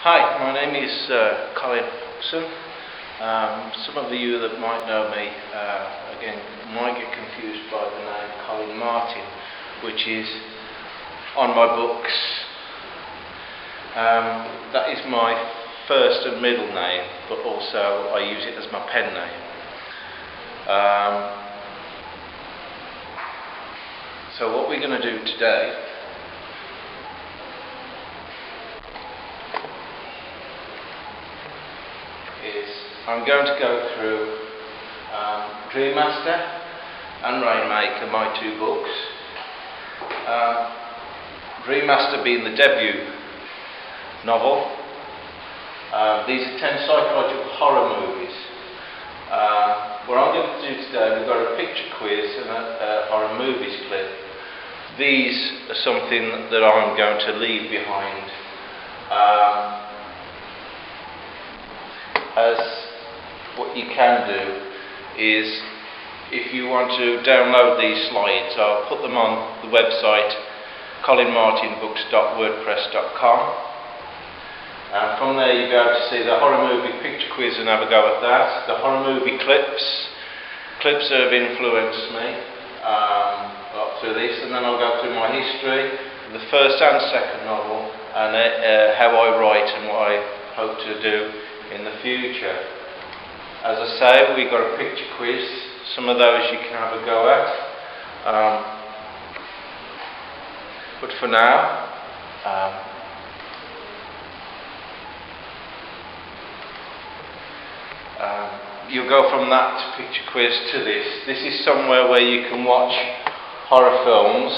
Hi, my name is Colin Martin. Some of you that might know me, again, might get confused by the name Colin Martin, which is on my books. That is my first and middle name, but also I use it as my pen name. So what we're going to do today is I'm going to go through Dream Master and Rainmaker, my two books. Dream Master being the debut novel. These are 10 psychological horror movies. What I'm going to do today, we've got a picture quiz and a horror movies clip. These are something that I'm going to leave behind. As what you can do is, if you want to download these slides, I'll put them on the website colinmartinbooks.wordpress.com. From there you'll be able to see the horror movie picture quiz and have a go at that. The horror movie clips that have influenced me up through this, and then I'll go through my history, the first and second novel, and how I write and what I hope to do in the future. As I say, we've got a picture quiz. Some of those you can have a go at. But for now, you'll go from that picture quiz to this. This is somewhere where you can watch horror films.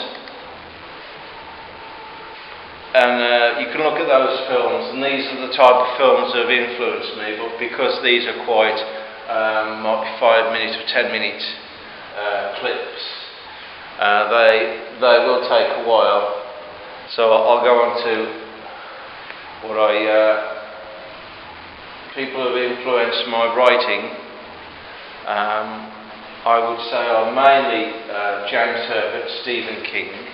And you can look at those films, and these are the type of films that have influenced me, but because these are quite, might be 5 minute or 10 minute clips, they will take a while. So I'll go on to what people have influenced my writing. I would say are mainly James Herbert, Stephen King.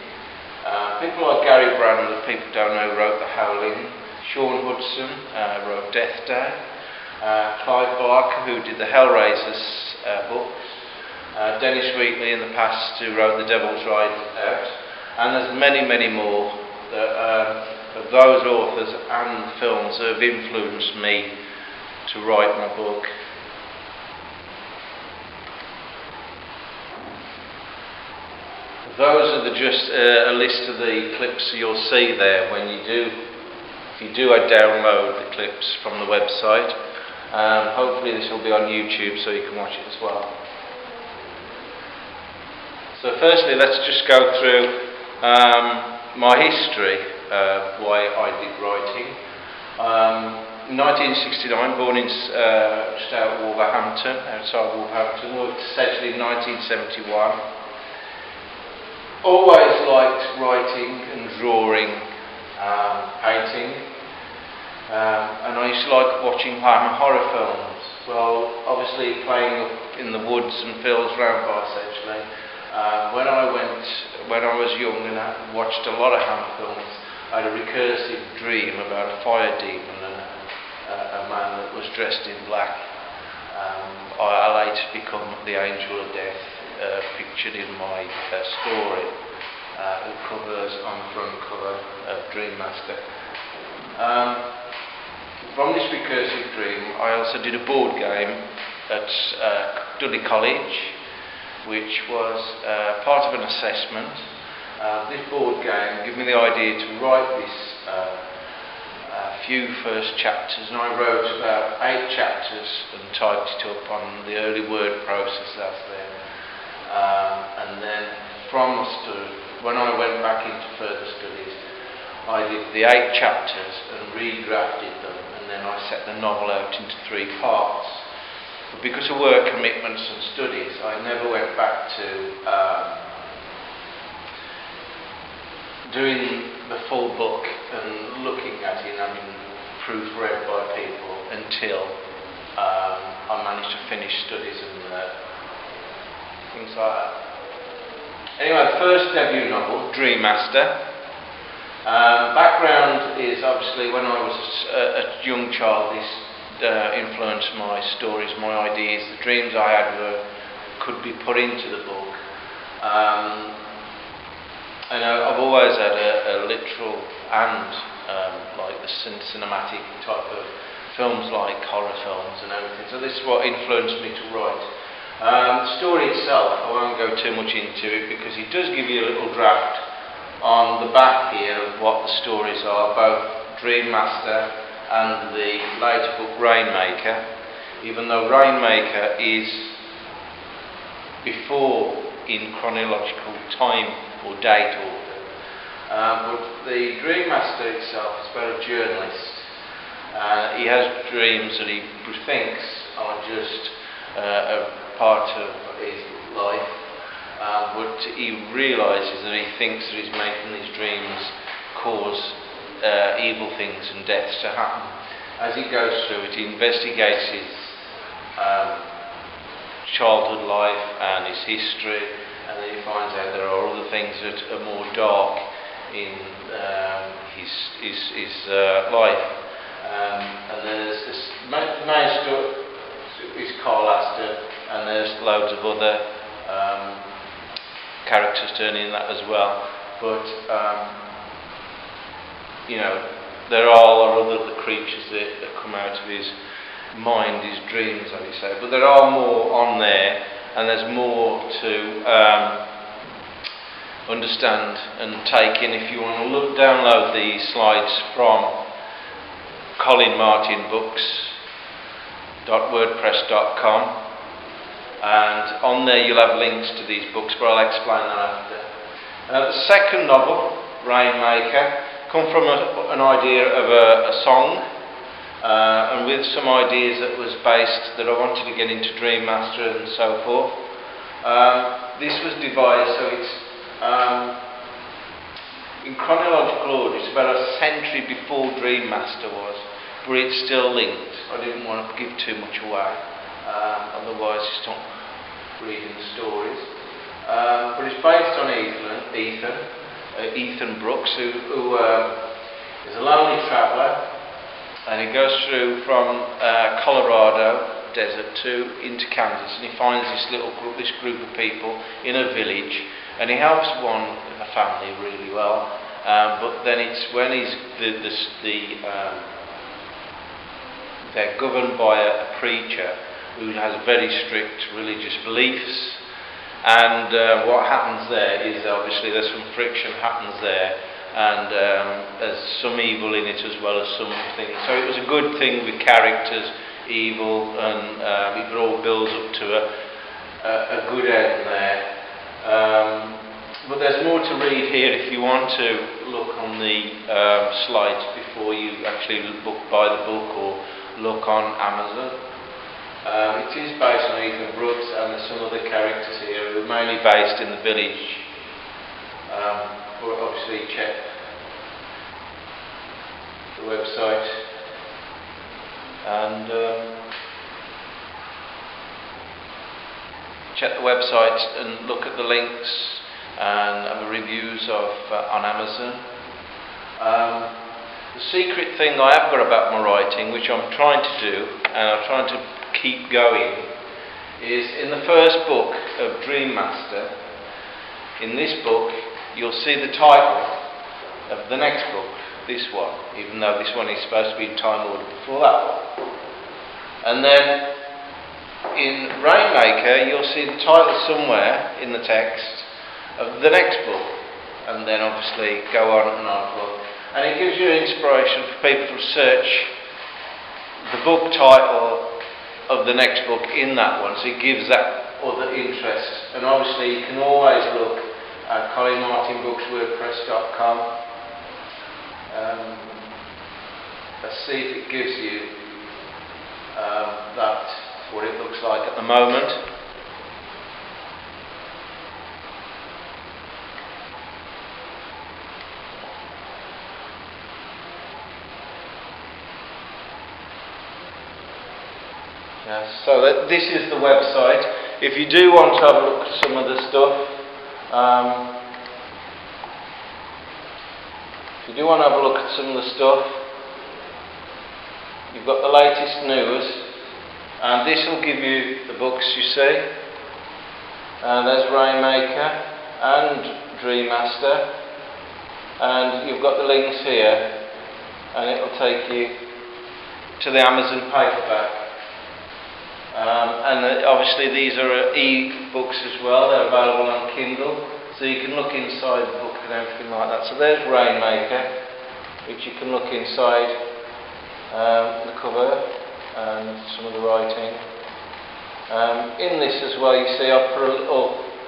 People like Gary Brand, that people don't know, wrote The Howling. Sean Hudson wrote Death Day. Clive Barker, who did the Hellraisers books. Dennis Wheatley in the past, who wrote The Devil's Ride Out. And there's many, many more of those authors and films that have influenced me to write my book. Those are just a list of the clips you'll see there when you do, if you do download the clips from the website. Hopefully this will be on YouTube so you can watch it as well. So firstly, let's just go through my history, why I did writing. 1969, born in just outside Wolverhampton, worked to Sedgley in 1971. Always liked writing and drawing, painting, and I used to like watching horror films. Well, obviously playing up in the woods and fields round by Sedgley. When I was young and I watched a lot of hammer films, I had a recursive dream about a fire demon and a man that was dressed in black. I later become the Angel of Death, pictured in my story, who covers on the front cover of Dream Master. From this recursive dream, I also did a board game at Dudley College, which was part of an assessment. This board game gave me the idea to write this few first chapters, and I wrote about 8 chapters and typed it up on the early word process that's there. And then when I went back into further studies, I did the 8 chapters and redrafted them, and then I set the novel out into 3 parts. But because of work commitments and studies, I never went back to doing the full book and looking at it and having proofread by people until I managed to finish studies and things like that. Anyway, the first debut novel, Dream Master, Background is obviously when I was a young child, this influenced my stories, my ideas. The dreams I had could be put into the book. And I've always had a literal and like the cinematic type of films, like horror films and everything. So this is what influenced me to write. The story itself, I won't go too much into it because it does give you a little draft on the back here of what the stories are, both Dream Master and the later book Rainmaker, even though Rainmaker is before in chronological time or date order. But the Dream Master itself is about a journalist. He has dreams that he thinks are just a part of his life. But he realises that he thinks that he's making these dreams cause evil things and deaths to happen. As he goes through it, he investigates his childhood life and his history, and then he finds out there are other things that are more dark in his life. And there's this main story is Carl Astor, and there's loads of other characters turning in that as well, but there are other creatures that come out of his mind, his dreams, as you say, but there are more on there, and there's more to understand and take in. If you want to download these slides from Colin Martin books.wordpress.com, and on there you'll have links to these books, but I'll explain that after. The second novel, Rainmaker, come from an idea of a song, and with some ideas that was based, that I wanted to get into Dream Master and so forth. This was devised so it's in chronological order. It's about a century before Dream Master was, but it's still linked. I didn't want to give too much away. Otherwise you stop reading the stories. But it's based on Ethan Brooks, who is a lonely traveller, and he goes through from Colorado desert into Kansas, and he finds this group of people in a village, and he helps a family really well. But then it's when they're governed by a preacher who has very strict religious beliefs, and what happens there is obviously there's some friction happens there, and there's some evil in it as well as something. So it was a good thing with characters, evil, and it all builds up to a good end there. But there's more to read here if you want to look on the slides before you actually buy the book or look on Amazon. It is based on Ethan Brooks, and there's some other characters here who are mainly based in the village. But obviously check the website and look at the links and have the reviews on Amazon. The secret thing I have got about my writing, which I'm trying to do, and I'm trying to keep going, is in the first book of Dream Master. In this book, you'll see the title of the next book, this one, even though this one is supposed to be in time order before that one. And then in Rainmaker, you'll see the title somewhere in the text of the next book, and then obviously go on and on. And it gives you inspiration for people to search the book title of the next book in that one, so it gives that other interest. And obviously you can always look at colinmartinbooks.wordpress.com. Let's see if it gives you that's what it looks like at the moment. So this is the website. If you do want to have a look at some of the stuff, if you do want to have a look at some of the stuff. You've got the latest news, and this will give you the books you see. There's Rainmaker and Dream Master, and you've got the links here, and it will take you to the Amazon paperback. Obviously these are e-books as well. They're available on Kindle, so you can look inside the book and everything like that. So there's Rainmaker, which you can look inside the cover and some of the writing. In this as well, you see I put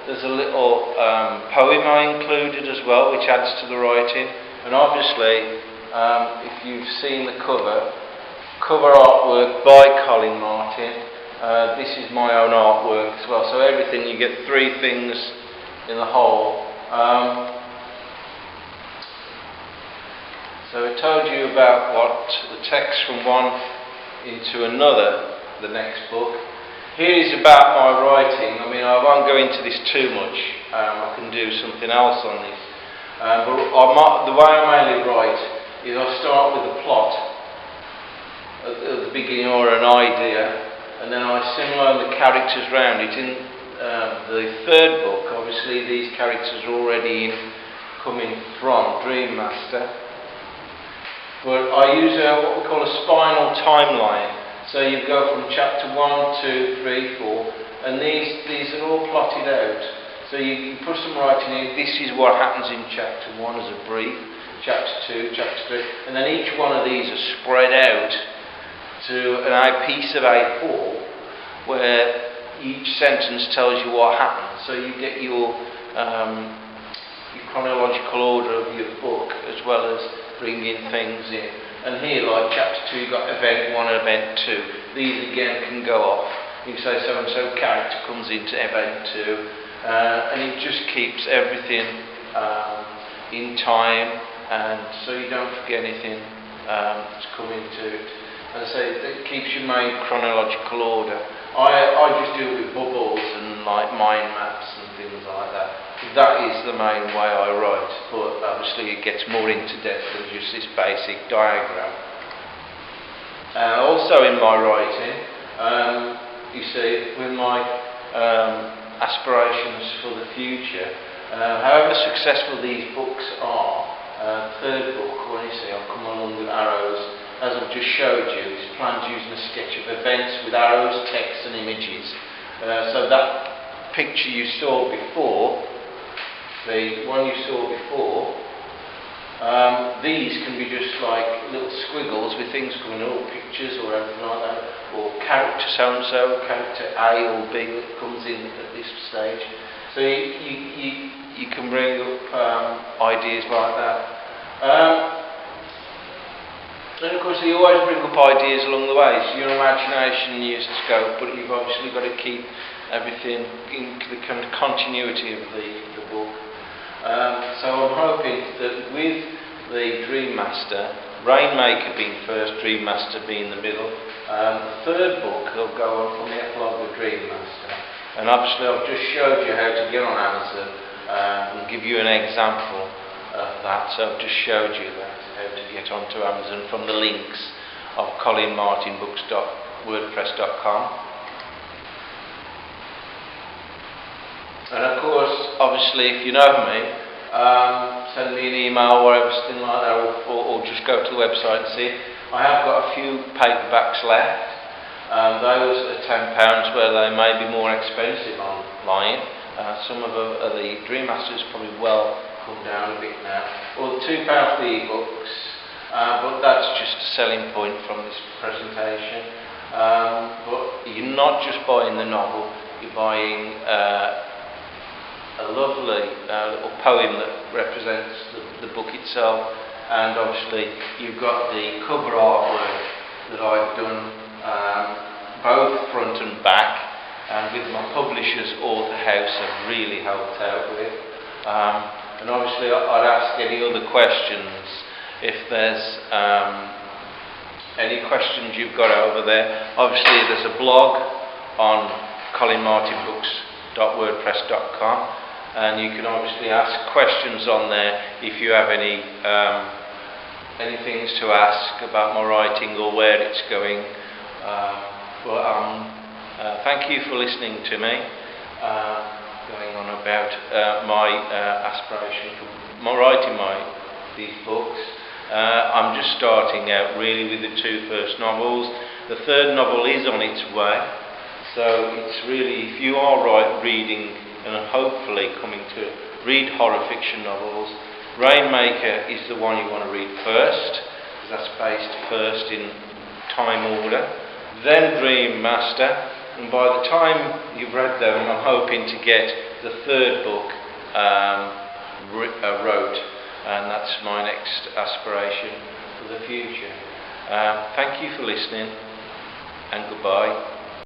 there's a little poem I included as well, which adds to the writing. And obviously, if you've seen the cover artwork by Colin Martin. This is my own artwork as well. So everything, you get three things in the whole. So I told you about what the text from one into another, the next book. Here is about my writing. I mean, I won't go into this too much. I can do something else on this. But the way I mainly write is I start with a plot at the beginning or an idea, and then I simulate the characters around it. In the third book, obviously, these characters are already coming from Dream Master. But I use what we call a spinal timeline. So you go from chapter 1, 2, 3, 4, and these are all plotted out. So you put some writing in. This is what happens in chapter 1 as a brief, chapter 2, chapter 3, and then each one of these are spread out to a piece of A4 where each sentence tells you what happened. So you get your chronological order of your book as well as bringing things in. And here, like chapter 2, you've got event 1 and event 2. These again can go off. You say so and so character comes into event 2, and it just keeps everything in time, and so you don't forget anything that's coming to it. As I say, it keeps your main chronological order. I just do it with bubbles and like mind maps and things like that. That is the main way I write, but obviously it gets more into depth than just this basic diagram. Also in my writing, you see, with my aspirations for the future, however successful these books are, third book, when you see I've come along with arrows, as I've just showed you, it's planned using a sketch of events with arrows, text and images. So that picture you saw before, the one you saw before, these can be just like little squiggles with things coming up, pictures or anything like that, or character so-and-so, character A or B that comes in at this stage. So you can bring up ideas like that. And of course you always bring up ideas along the way, so your imagination needs to scope, but you've obviously got to keep everything in the kind of continuity of the book. So I'm hoping that with the Dream Master, Rainmaker being first, Dream Master being the middle, the third book will go on from the epilogue of Dream Master. And obviously I've just showed you how to get on Amazon and give you an example of that. So I've just showed you that, how to get onto Amazon from the links of colinmartinbooks.wordpress.com. And of course, obviously, if you know me, send me an email or everything like that, or just go to the website and see. I have got a few paperbacks left. Those are £10, where they may be more expensive online. Some of the Dream Masters probably well come down a bit now. Or £2 for the e-books, but that's just a selling point from this presentation. But you're not just buying the novel, you're buying a lovely little poem that represents the book itself, and obviously you've got the cover artwork that I've done both front and back, and with my publishers Author House have really helped out with. And obviously I'd ask any other questions. If there's any questions you've got over there, obviously there's a blog on colinmartinbooks.wordpress.com, and you can obviously ask questions on there if you have any any things to ask about my writing or where it's going. Thank you for listening to me, going on about my aspiration for writing these books. I'm just starting out really with the two first novels. The third novel is on its way, so it's really, if you are reading and hopefully coming to read horror fiction novels, Rainmaker is the one you want to read first, because that's based first in time order, then Dream Master, and by the time you've read them, I'm hoping to get the third book wrote, and that's my next aspiration for the future. Thank you for listening, and goodbye.